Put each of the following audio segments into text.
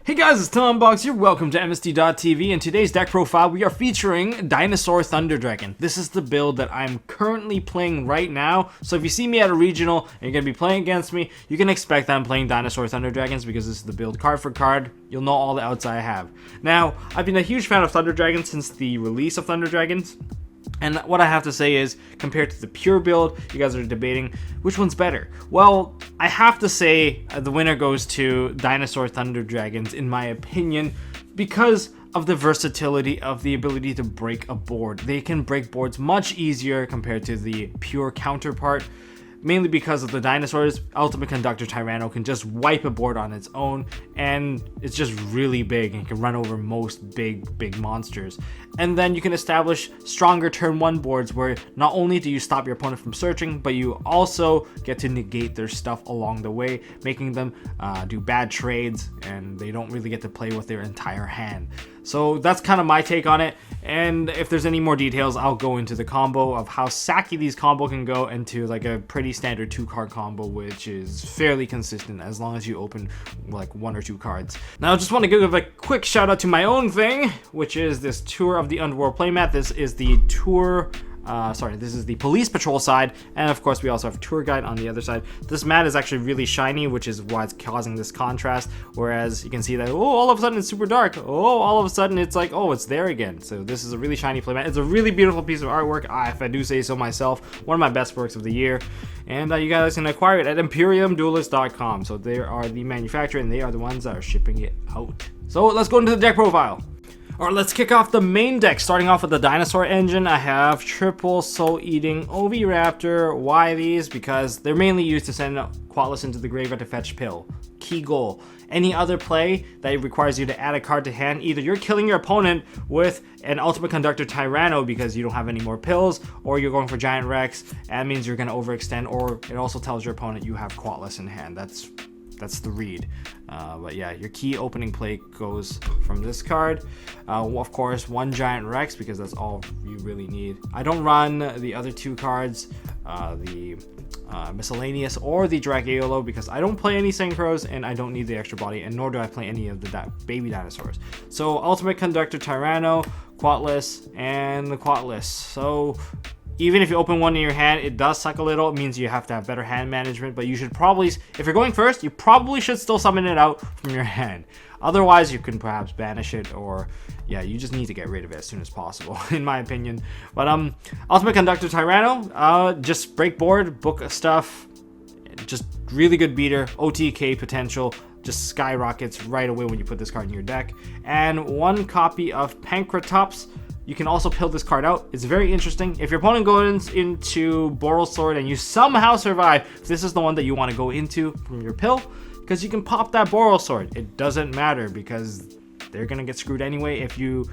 Hey guys, it's Tombox here. Welcome to MST.TV. In today's deck profile, we are featuring Dinosaur Thunder Dragon. This is the build that I'm currently playing right now. So if you see me at a regional and you're going to be playing against me, you can expect that I'm playing Dinosaur Thunder Dragons because this is the build card for card. You'll know all the outs I have. Now, I've been a huge fan of Thunder Dragons since the release of Thunder Dragons. And what I have to say is, compared to the pure build, you guys are debating which one's better. Well, I have to say the winner goes to Dinosaur Thunder Dragons, in my opinion, because of the versatility of the ability to break a board. They can break boards much easier compared to the pure counterpart. Mainly because of the dinosaurs, Ultimate Conductor Tyranno can just wipe a board on its own, and it's just really big and can run over most big monsters. And then you can establish stronger turn 1 boards where not only do you stop your opponent from searching, but you also get to negate their stuff along the way, making them do bad trades, and they don't really get to play with their entire hand. So that's kind of my take on it, and if there's any more details, I'll go into the combo of how sacky these combo can go into like a pretty standard 2-card combo, which is fairly consistent as long as you open like 1 or 2 cards. Now I just want to give a quick shout out to my own thing, which is this Tour of the Underworld playmat. This is the this is the police patrol side, and of course we also have tour guide on the other side. This mat is actually really shiny, which is why it's causing this contrast, whereas you can see that, oh, all of a sudden it's super dark, oh, all of a sudden it's like, oh, it's there again. So this is a really shiny playmat. It's a really beautiful piece of artwork, if I do say so myself. One of my best works of the year, and you guys can acquire it at imperiumduelist.com. So they are the manufacturer, and they are the ones that are shipping it out. So let's go into the deck profile. Alright, let's kick off the main deck. Starting off with the Dinosaur engine, I have triple soul-eating Oviraptor. Why these? Because they're mainly used to send Quatless into the graveyard to fetch pill. Key goal. Any other play that requires you to add a card to hand, either you're killing your opponent with an Ultimate Conductor Tyranno because you don't have any more pills, or you're going for Giant Rex, and that means you're going to overextend, or it also tells your opponent you have Quatless in hand. That's the read. But yeah, your key opening play goes from this card. Of course, 1 Giant Rex, because that's all you really need. I don't run the other 2 cards, the Miscellaneous or the Dracula, because I don't play any Synchros and I don't need the extra body, and nor do I play any of the baby dinosaurs. So Ultimate Conductor Tyranno, Quatless, and the Quatless. So even if you open 1 in your hand, it does suck a little. It means you have to have better hand management, but you should probably, if you're going first, you probably should still summon it out from your hand. Otherwise, you can perhaps banish it, or yeah, you just need to get rid of it as soon as possible, in my opinion. But Ultimate Conductor Tyranno, just break board, book stuff, just really good beater, OTK potential, just skyrockets right away when you put this card in your deck. And 1 copy of Pancratops. You can also pill this card out. It's very interesting. If your opponent goes into Boral Sword and you somehow survive, this is the one that you want to go into from your pill, because you can pop that Boral Sword. It doesn't matter because they're going to get screwed anyway. If you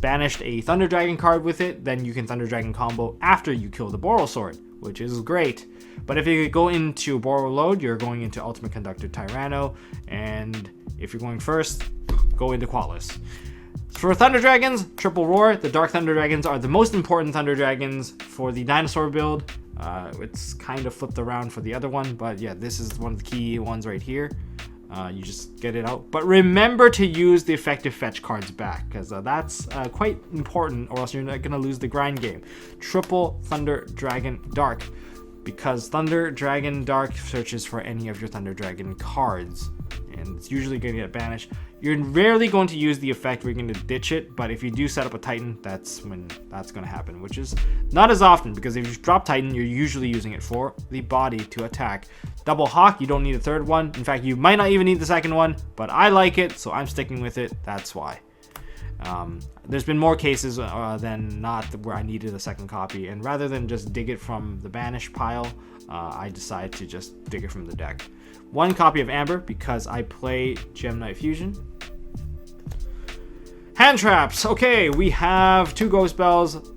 banished a Thunder Dragon card with it, then you can Thunder Dragon combo after you kill the Boral Sword, which is great. But if you go into Boral Load, you're going into Ultimate Conductor Tyranno, and if you're going first, go into Quatless. For Thunder Dragons, Triple Roar. The Dark Thunder Dragons are the most important Thunder Dragons for the Dinosaur build. It's kind of flipped around for the other one, but yeah, this is one of the key ones right here. You just get it out. But remember to use the effective fetch cards back, because that's quite important, or else you're not going to lose the grind game. Triple Thunder Dragon Dark, because Thunder Dragon Dark searches for any of your Thunder Dragon cards, and it's usually going to get banished. You're rarely going to use the effect where you're going to ditch it, but if you do set up a Titan, that's when that's going to happen, which is not as often, because if you drop Titan, you're usually using it for the body to attack. Double Hawk, you don't need a 3rd one. In fact, you might not even need the 2nd one, but I like it, so I'm sticking with it. That's why. There's been more cases than not where I needed a 2nd copy, and rather than just dig it from the banish pile, I decide to just dig it from the deck. 1 copy of Amber, because I play Gem Knight Fusion. Hand traps. Okay, we have 2 Ghost Bells.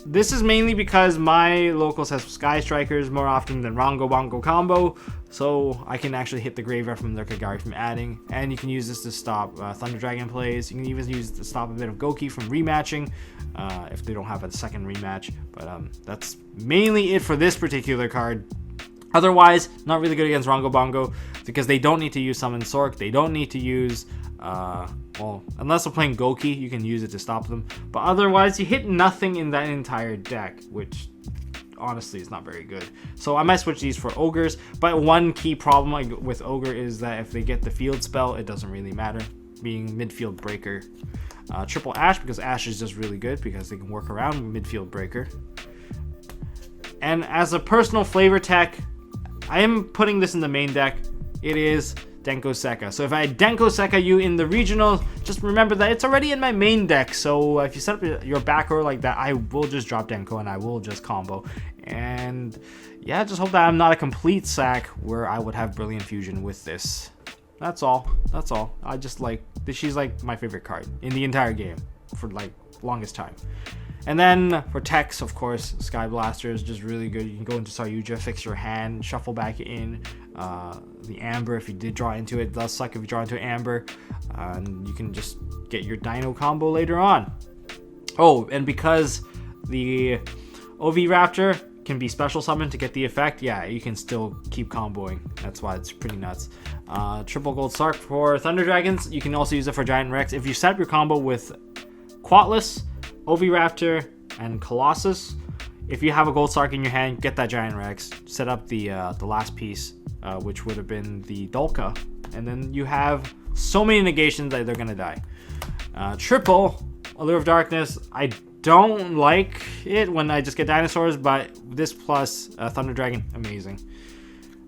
This is mainly because my locals has Sky Strikers more often than Rongo Bongo combo, so I can actually hit the graveyard from their Kagari from adding, and you can use this to stop Thunder Dragon plays. You can even use it to stop a bit of Goki from rematching if they don't have a 2nd rematch, but that's mainly it for this particular card. Otherwise, not really good against Rongo Bongo, because they don't need to use Summon Sork, they don't need to use Well, unless I'm playing Goki, you can use it to stop them. But otherwise, you hit nothing in that entire deck, which honestly is not very good. So I might switch these for ogres. But one key problem with ogre is that if they get the field spell, it doesn't really matter, being midfield breaker. Triple Ash, because Ash is just really good because they can work around midfield breaker. And as a personal flavor tech, I am putting this in the main deck. It is Denko Sekka. So if I Denko Sekka you in the regional, just remember that it's already in my main deck. So if you set up your back row like that, I will just drop Denko and I will just combo. And yeah, just hope that I'm not a complete sack where I would have Brilliant Fusion with this. That's all. That's all. I just like, she's like my favorite card in the entire game for like longest time. And then for techs, of course, Sky Blaster is just really good. You can go into Saryuja, fix your hand, shuffle back in. The Amber, if you did draw into it, does suck if you draw into Amber. And you can just get your Dino combo later on. Oh, and because the OV Raptor can be special summoned to get the effect, yeah, you can still keep comboing. That's why it's pretty nuts. Triple Gold Sark for Thunder Dragons. You can also use it for Giant Rex. If you set up your combo with Quatless, Oviraptor, and Colossus, if you have a Gold Sark in your hand, get that Giant Rex, set up the last piece, which would have been the Dolka, and then you have so many negations that they're gonna die. Triple Allure of Darkness, I don't like it when I just get dinosaurs, but this plus Thunder Dragon, amazing.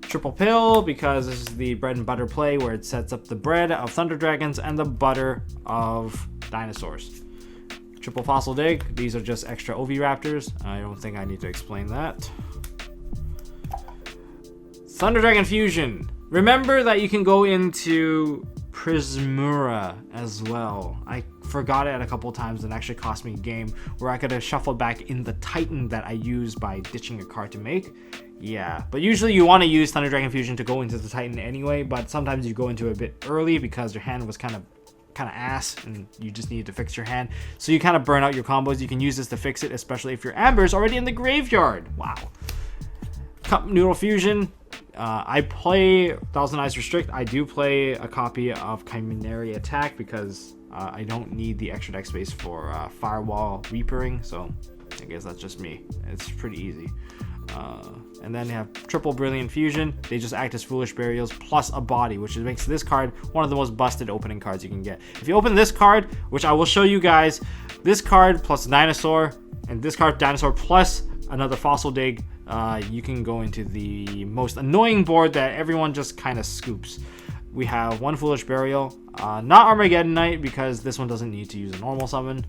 Triple Pill, because this is the bread and butter play where it sets up the bread of Thunder Dragons and the butter of dinosaurs. Triple Fossil Dig, these are just extra Oviraptors. I don't think I need to explain that. Thunder Dragon Fusion. Remember that you can go into Prismura as well. I forgot it a couple times and actually cost me a game where I could have shuffled back in the Titan that I used by ditching a card to make. Yeah, but usually you want to use Thunder Dragon Fusion to go into the Titan anyway, but sometimes you go into it a bit early because your hand was kind of ass and you just needed to fix your hand, so you kind of burn out your combos. You can use this to fix it, especially if your Amber is already in the graveyard. Wow. Cup Noodle Fusion. I play Thousand Eyes Restrict. I do play a copy of Chiminary Attack because I don't need the extra deck space for Firewall Reapering, so I guess that's just me. It's pretty easy. And then you have Triple Brilliant Fusion. They just act as Foolish Burials plus a body, which makes this card one of the most busted opening cards you can get. If you open this card, which I will show you guys, this card plus a Dinosaur, and this card Dinosaur plus another Fossil Dig, you can go into the most annoying board that everyone just kind of scoops. We have one Foolish Burial, not Armageddon Knight because this one doesn't need to use a normal summon.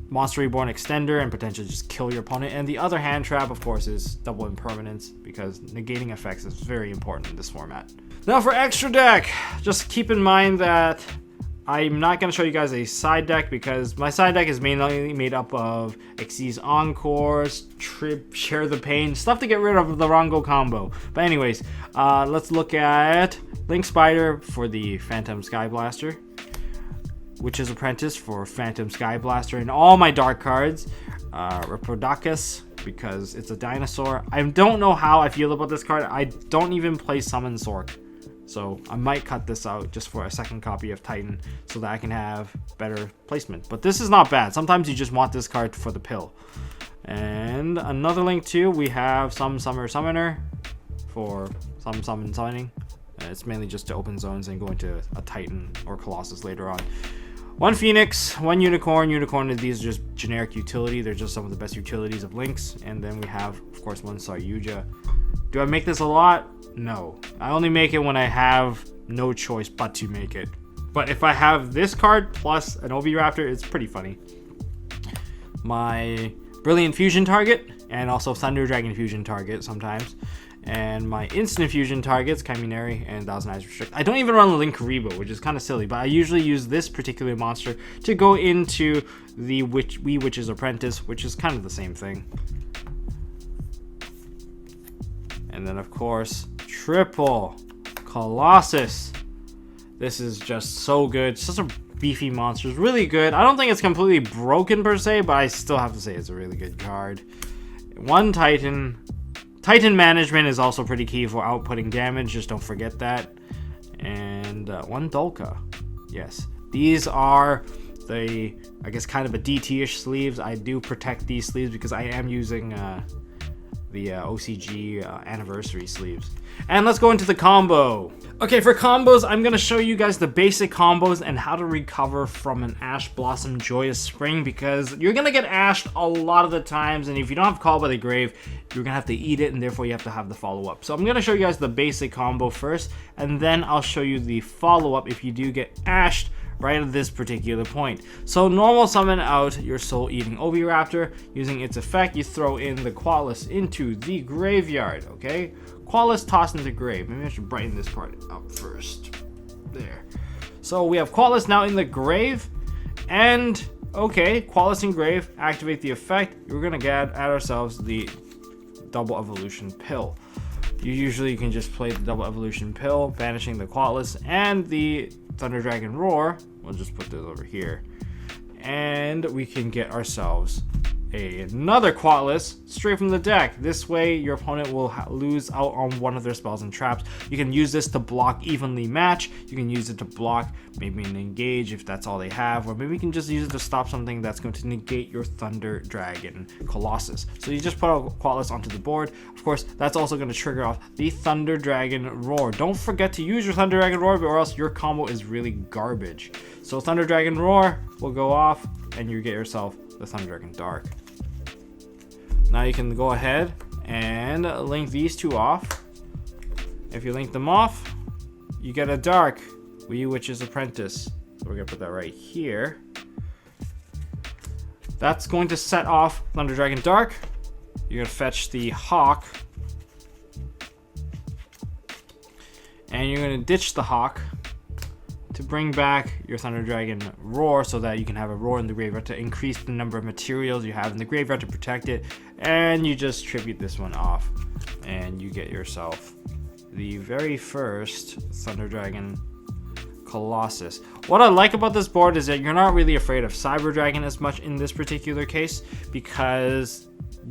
Monster Reborn Extender and potentially just kill your opponent. And the other hand trap, of course, is Double Impermanence because negating effects is very important in this format. Now for extra deck, just keep in mind that I'm not going to show you guys a side deck because my side deck is mainly made up of Xyz Encores, Trip, Share the Pain, stuff to get rid of the Rongo combo. But anyways, let's look at Link Spider for the Phantom Sky Blaster, Witch's Apprentice for Phantom Sky Blaster, and all my dark cards. Reprodacus because it's a dinosaur. I don't know how I feel about this card. I don't even play Summon Sork, so I might cut this out just for a second copy of Titan so that I can have better placement. But this is not bad. Sometimes you just want this card for the pill. And another link too, we have some Summer Summoner for some Summon Summoning. It's mainly just to open zones and go into a Titan or Colossus later on. One Phoenix, one Unicorn. These are just generic utility. They're just some of the best utilities of Links. And then we have, of course, one Saryuja. Do I make this a lot? No. I only make it when I have no choice but to make it. But if I have this card plus an Oviraptor, it's pretty funny. My Brilliant Fusion target, and also Thunder Dragon Fusion target sometimes. And my instant fusion targets, Chiminary and Thousand Eyes Restrict. I don't even run Link Rebo, which is kind of silly, but I usually use this particular monster to go into the Wee Witch's Apprentice, which is kind of the same thing. And then, of course, Triple Colossus. This is just so good. Such a beefy monster. It's really good. I don't think it's completely broken per se, but I still have to say it's a really good card. One Titan. Titan management is also pretty key for outputting damage, just don't forget that. And one Dolka. Yes, these are the, I guess, kind of a DT-ish sleeves. I do protect these sleeves because I am using the OCG anniversary sleeves. And let's go into the combo. Okay, for combos, I'm gonna show you guys the basic combos and how to recover from an Ash Blossom Joyous Spring, because you're gonna get ashed a lot of the times, and if you don't have Call by the Grave, you're gonna have to eat it, and therefore you have to have the follow-up. So I'm gonna show you guys the basic combo first, and then I'll show you the follow-up if you do get ashed right at this particular point. So normal summon out your Soul Eating Oviraptor. Using its effect, you throw in the Qualis into the graveyard, okay? Qualis tossed into grave. Maybe I should brighten this part up first. There. So we have Qualis now in the grave, and okay, Qualis in grave, activate the effect. We're gonna add ourselves the Double Evolution Pill. You can just play the Double Evolution Pill, banishing the Qualis and the Thunder Dragon Roar. We'll just put this over here, and we can get ourselves another Qualis straight from the deck. This way your opponent will lose out on one of their spells and traps. You can use this to block Evenly Match. You can use it to block maybe an Engage if that's all they have, or maybe you can just use it to stop something that's going to negate your Thunder Dragon Colossus. So you just put a Qualis onto the board. Of course, that's also going to trigger off the Thunder Dragon Roar. Don't forget to use your Thunder Dragon Roar, or else your combo is really garbage. So Thunder Dragon Roar will go off, and you get yourself the Thunder Dragon Dark. Now you can go ahead and link these two off. If you link them off, you get a Dark Witch's Apprentice. So we're gonna put that right here. That's going to set off Thunder Dragon Dark. You're gonna fetch the Hawk, and you're gonna ditch the Hawk to bring back your Thunder Dragon Roar, so that you can have a Roar in the graveyard to increase the number of materials you have in the graveyard to protect it. And you just tribute this one off, and you get yourself the very first Thunder Dragon Colossus. What I like about this board is that you're not really afraid of Cyber Dragon as much in this particular case, because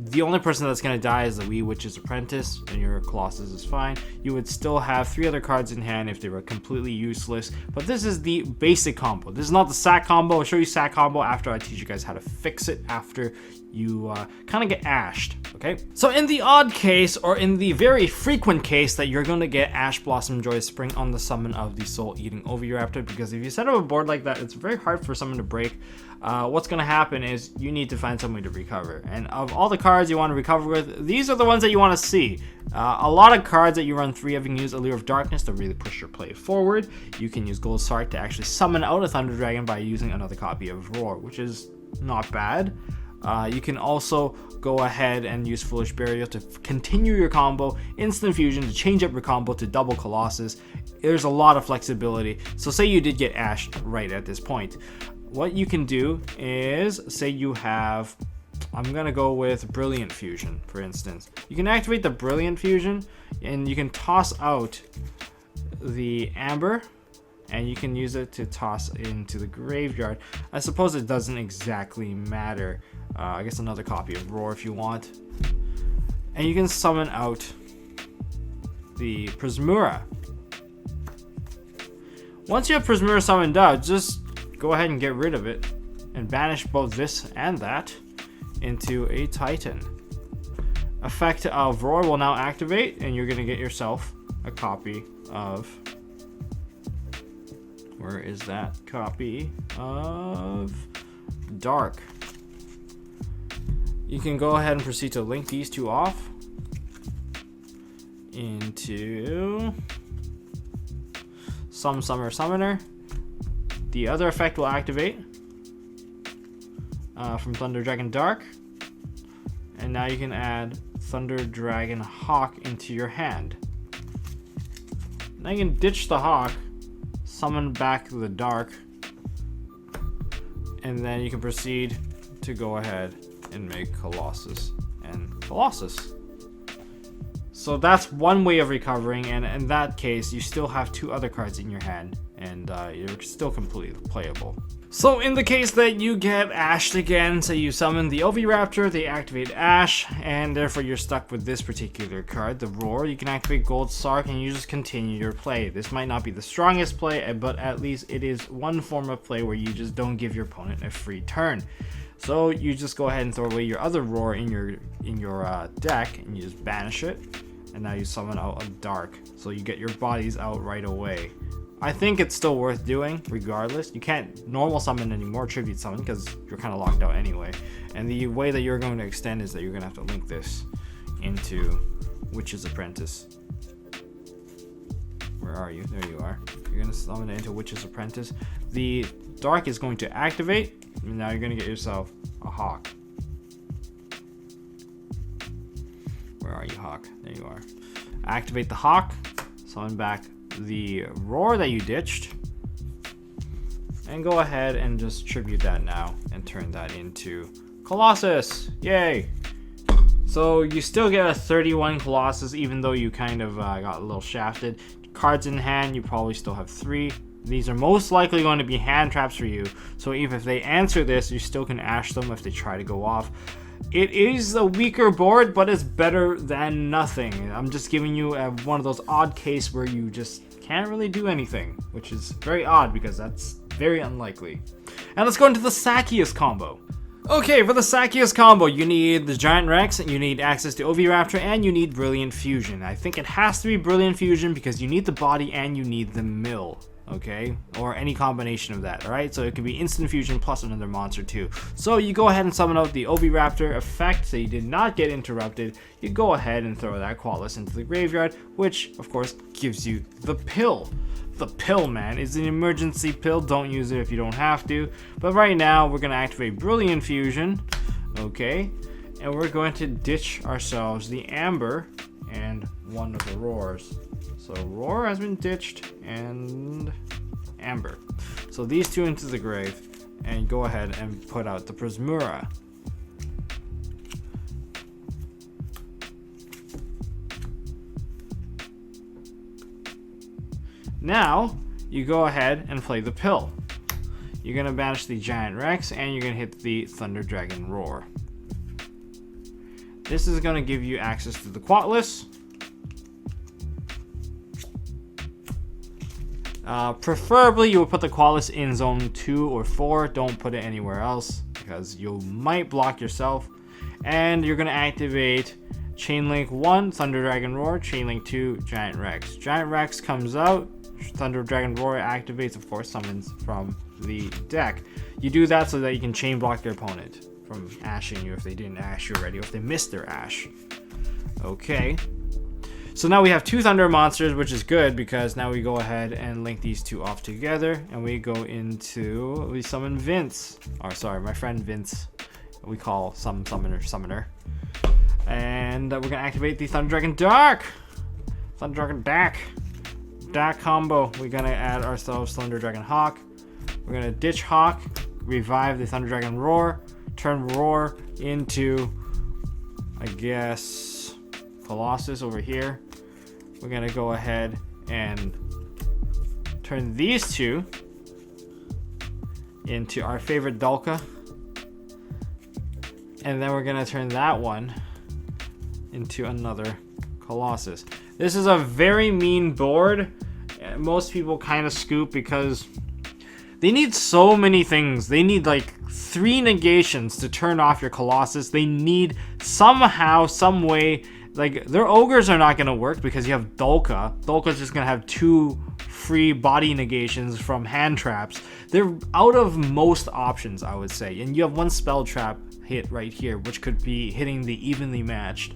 the only person that's going to die is the Wee Witch's Apprentice, and your Colossus is fine. You would still have 3 other cards in hand if they were completely useless, but this is the basic combo. This is not the sack combo. I'll show you sack combo after I teach you guys how to fix it after you kind of get ashed, okay? So in the odd case, or in the very frequent case that you're going to get Ash Blossom Joyous Spring on the summon of the Soul Eating Oviraptor, because if you set up a board like that, it's very hard for someone to break. What's going to happen is you need to find some way to recover. And of all the cards you want to recover with, these are the ones that you want to see. A lot of cards that you run 3 of, you can use Allure of Darkness to really push your play forward. You can use Gold Sark to actually summon out a Thunder Dragon by using another copy of Roar, which is not bad. You can also go ahead and use Foolish Burial to continue your combo, Instant Fusion to change up your combo to double Colossus. There's a lot of flexibility. So say you did get ashed right at this point. What you can do is, say you have, I'm gonna go with Brilliant Fusion, for instance. You can activate the Brilliant Fusion, and you can toss out the Amber, and you can use it to toss into the graveyard. I suppose it doesn't exactly matter. I guess another copy of Roar if you want. And you can summon out the Prismura. Once you have Prismura summoned out, just go ahead and get rid of it and banish both this and that into a Titan. Effect of Roar will now activate, and you're going to get yourself a copy of... Where is that copy of Dark? You can go ahead and proceed to link these two off into some Summer Summoner. The other effect will activate from Thunder Dragon Dark, and now you can add Thunder Dragon Hawk into your hand. Now you can ditch the Hawk, summon back the Dark, and then you can proceed to go ahead and make Colossus and Colossus. So that's one way of recovering, and in that case you still have 2 other cards in your hand and you're still completely playable. So in the case that you get ashed again, say you summon the Oviraptor, they activate Ash, and therefore you're stuck with this particular card, the Roar. You can activate Gold Sark and you just continue your play. This might not be the strongest play, but at least it is one form of play where you just don't give your opponent a free turn. So you just go ahead and throw away your other Roar in your deck, and you just banish it, and now you summon out a Dark, so you get your bodies out right away. I think it's still worth doing regardless. You can't normal summon anymore, tribute summon, because you're kind of locked out anyway. And the way that you're going to extend is that you're going to have to link this into Witch's Apprentice. Where are you? There you are. You're going to summon it into Witch's Apprentice. The Dark is going to activate, and now you're going to get yourself a Hawk. Where are you, Hawk? There you are. Activate the Hawk, summon back the Roar that you ditched, and go ahead and just tribute that now and turn that into Colossus. Yay! So you still get a 31 Colossus even though you kind of got a little shafted. Cards in hand, you probably still have 3. These are most likely going to be hand traps for you, so even if they answer this, you still can ash them if they try to go off. It is a weaker board, but it's better than nothing. I'm just giving you one of those odd cases where you just can't really do anything, which is very odd because that's very unlikely. And let's go into the Sakius combo. Okay, for the Sakius combo, you need the Giant Rex, you need access to Oviraptor, and you need Brilliant Fusion. I think it has to be Brilliant Fusion because you need the body and you need the mill. Okay, or any combination of that. Alright, so it could be instant fusion plus another monster too. So you go ahead and summon out the Oviraptor effect so you did not get interrupted. You go ahead and throw that Qualis into the graveyard, which of course gives you the pill. The pill, man, is an emergency pill. Don't use it if you don't have to. But right now we're gonna activate Brilliant Fusion. Okay, and we're going to ditch ourselves the Amber and one of the Roars. So Roar has been ditched and Amber. So these two into the grave, and go ahead and put out the Prismura. Now you go ahead and play the pill. You're gonna banish the Giant Rex and you're gonna hit the Thunder Dragon Roar. This is gonna give you access to the Qualis. Preferably you would put the Qualis in zone 2 or 4. Don't put it anywhere else because you might block yourself. And you're going to activate Chainlink 1, Thunder Dragon Roar, Chainlink 2, Giant Rex. Giant Rex comes out, Thunder Dragon Roar activates, of course, summons from the deck. You do that so that you can chain block your opponent from ashing you if they didn't ash you already, or if they missed their ash. Okay. So now we have 2 Thunder monsters, which is good because now we go ahead and link these 2 off together, and we summon Vince. Or sorry, my friend Vince. We call some summoner. And we're gonna activate the Thunder Dragon Dark. Thunder Dragon Dark combo. We're gonna add ourselves Thunder Dragon Hawk. We're gonna ditch Hawk, revive the Thunder Dragon Roar, turn Roar into, I guess, Colossus over here. We're gonna go ahead and turn these 2 into our favorite Dulka, and then we're gonna turn that one into another Colossus. This is a very mean board. Most people kind of scoop because they need so many things. They need like 3 negations to turn off your Colossus. They need somehow, some way. Like, their ogres are not going to work because you have Dulka. Dulka's just going to have 2 free body negations from hand traps. They're out of most options, I would say. And you have 1 spell trap hit right here, which could be hitting the evenly matched.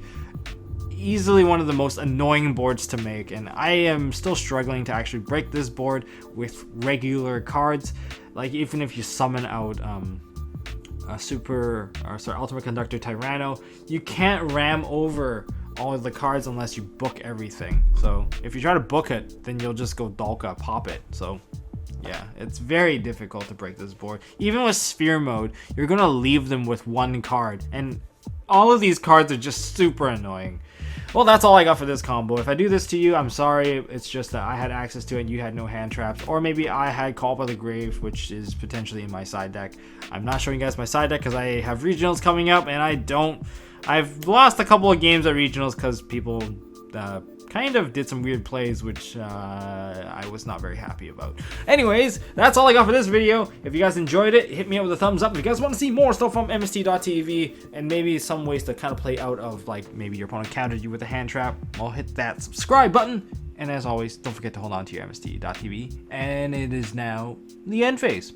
Easily one of the most annoying boards to make, and I am still struggling to actually break this board with regular cards. Like, even if you summon out Ultimate Conductor Tyranno, you can't ram over all of the cards unless you book everything. So if you try to book it, then you'll just go Dulka, pop it. So yeah, it's very difficult to break this board. Even with Sphere Mode, you're gonna leave them with 1 card, and all of these cards are just super annoying. Well, that's all I got for this combo. If I do this to you, I'm sorry. It's just that I had access to it and you had no hand traps. Or maybe I had Call by the Grave, which is potentially in my side deck. I'm not showing you guys my side deck because I have regionals coming up and I've lost a couple of games at regionals because people kind of did some weird plays, which I was not very happy about. Anyways, that's all I got for this video. If you guys enjoyed it, hit me up with a thumbs up. If you guys want to see more stuff from MST.TV and maybe some ways to kind of play out of, like, maybe your opponent countered you with a hand trap, well, hit that subscribe button. And as always, don't forget to hold on to your MST.TV. And it is now the end phase.